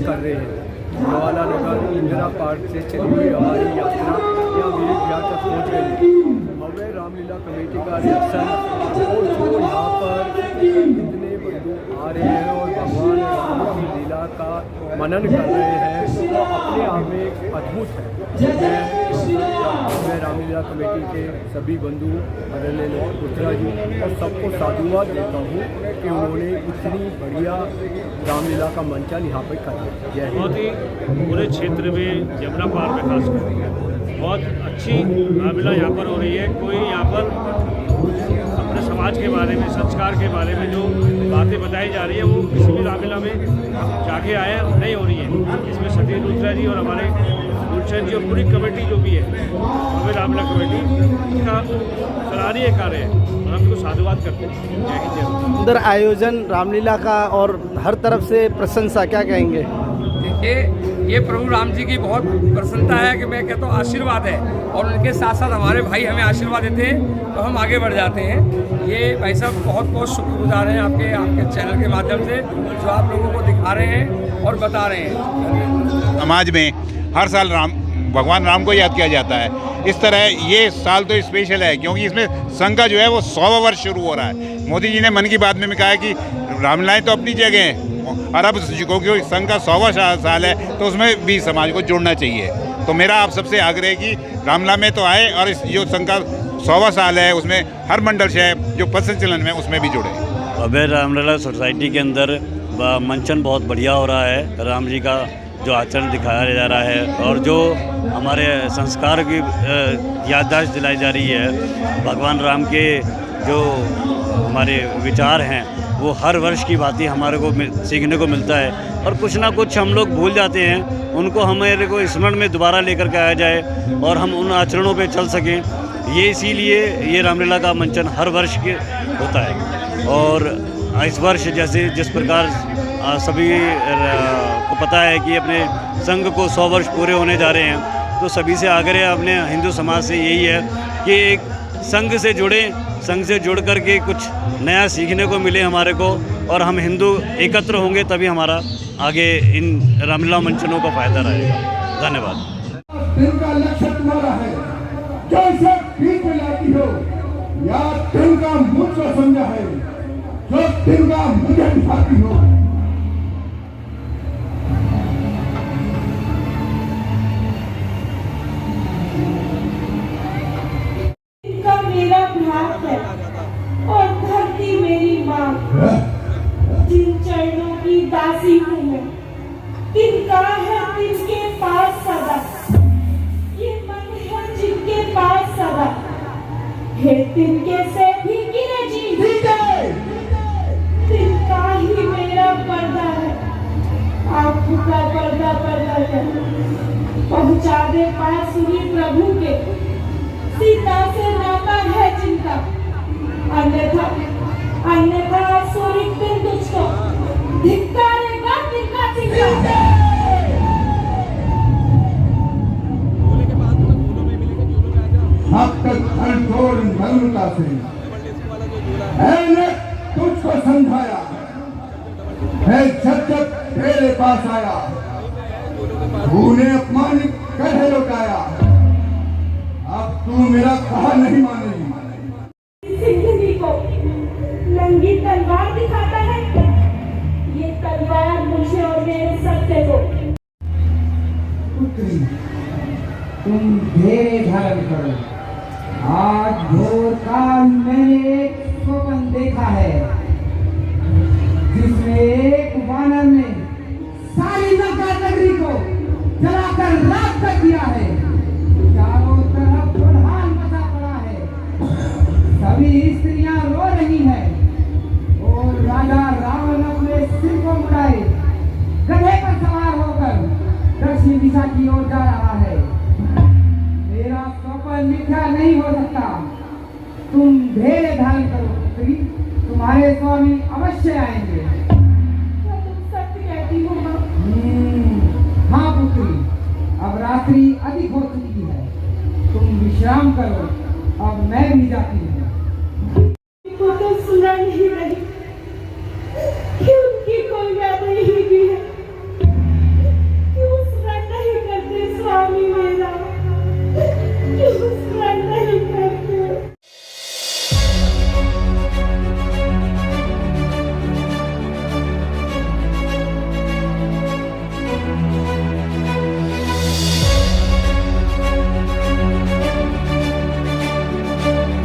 कर रहे हैं। जवाहरलाल नगर इंदिरा पार्क से चली हुई हमारी यात्रा यहाँ विलेज बिहार तक पहुँच गई। भव्य रामलीला कमेटी का रिएक्शन और जो यहाँ पर इतने बंधु आ रहे हैं और भगवान राम की लीला का मनन कर रहे हैं, वो अपने आप में एक अद्भुत है। मैं रामलीला कमेटी के सभी बंधु आदरणीय लुथरा जी और सबको साधुवाद देता हूँ कि उन्होंने इतनी बढ़िया रामलीला का मंचन यहाँ पर कर दिया। बहुत ही पूरे क्षेत्र में जमुना पार में खास कर बहुत अच्छी रामलीला यहाँ पर हो रही है। कोई यहाँ पर अपने समाज के बारे में, संस्कार के बारे में जो बातें बताई जा रही है वो किसी भी रामलीला में जाके आए नहीं हो रही है। इसमें सतीश लुथरा जी और हमारे गुलशन जी और पूरी कमेटी जो भी है हमें रामलीला कमेटी का सराहनीय कार्य है और हम इसको साधुवाद करते हैं। जय हिंद जय भारत। सुंदर आयोजन रामलीला का और हर तरफ से प्रशंसा, क्या कहेंगे? देखिए, ये प्रभु राम जी की बहुत प्रसन्नता है कि मैं कहता हूँ आशीर्वाद है, और उनके साथ साथ हमारे भाई हमें आशीर्वाद देते हैं तो हम आगे बढ़ जाते हैं। ये भाई साहब बहुत बहुत शुक्रगुजार हैं आपके चैनल के माध्यम से जो आप लोगों को दिखा रहे हैं और बता रहे हैं। समाज में हर साल भगवान राम को याद किया जाता है। इस तरह ये साल तो स्पेशल है क्योंकि इसमें संघ का जो है वो 100वां वर्ष शुरू हो रहा है। मोदी जी ने मन की बात में कहा है कि रामलीलाएं तो अपनी जगह हैं और अब क्योंकि संघ का 100वां साल है तो उसमें भी समाज को जुड़ना चाहिए। तो मेरा आप सबसे आग्रह है कि रामलीला में तो आए और इस जो संघ का 100वां साल है उसमें हर मंडल से जो पथ संचलन में उसमें भी जुड़े। अभय रामलीला सोसाइटी के अंदर मंचन बहुत बढ़िया हो रहा है। राम जी का जो आचरण दिखाया जा रहा है और जो हमारे संस्कार की याददाश्त दिलाई जा रही है, भगवान राम के जो हमारे विचार हैं वो हर वर्ष की बातें हमारे को सीखने को मिलता है और कुछ ना कुछ हम लोग भूल जाते हैं, उनको हमारे को स्मरण में दोबारा लेकर के आया जाए और हम उन आचरणों पे चल सकें। ये इसीलिए ये रामलीला का मंचन हर वर्ष के होता है। और इस वर्ष जैसे जिस प्रकार सभी को पता है कि अपने संघ को 100 वर्ष पूरे होने जा रहे हैं, तो सभी से आग्रह अपने हिंदू समाज से यही है कि एक संघ से जुड़े, संघ से जुड़ कर के कुछ नया सीखने को मिले हमारे को, और हम हिंदू एकत्र होंगे तभी हमारा आगे इन रामलीला मंचनों का फायदा रहेगा। धन्यवाद। दिन का लक्ष्य तुम्हारा है, जैसे भीख लाती हो या दिन का मुझको समझा है, जो दिन का मुझे दिखाती हो। मेरा भाग है और धरती मेरी माँ, जिन चरणों की दासी हूँ मैं, तिनका है तिनके पास सदा, ये मन है जिनके पास सदा, है तिनके से भी गिरे जी, तिनका ही मेरा पर्दा है, आँखों का पर्दा पर्दा है, पहुँचा दे पास सुनी प्रभु के, सीता से नाता है जिनका, अन्यथा सूर्य दिन तुझको धिक्कारेगा तिनका तिनका। अब तक हलचोल नम्रता से मैंने तुझको समझाया है, जब तेरे पास आया तूने अपमानित कर लौटाया, अब तू मेरा कहा नहीं मानेगी। जिंदगी को नंगी तलवार दिखाता है, ये तलवार मुझे और मेरे सत्य को। पुत्री, तुम धैर्य धारण करो। आज भोर काल मैंने एक स्वप्न देखा है जिसमें एक वानर ने सारी लंका नगरी को जलाकर राख कर दिया है। चारों तरफ प्रधान मचा पड़ा है, सभी स्त्रियां रो रही हैं और राजा रावण अपने सिर को मुड़ाए गधे पर सवार होकर दक्षिण दिशा की ओर जा रहा है। मेरा स्वप्न मिथ्या नहीं हो सकता। तुम धैर्य धारण करो पुत्री, तुम्हारे स्वामी अवश्य आएंगे। तुम सत्य कहती हो माँ? हाँ पुत्री, अब रात्रि अधिक हो चुकी है, तुम विश्राम करो, अब मैं भी जाती हूँ।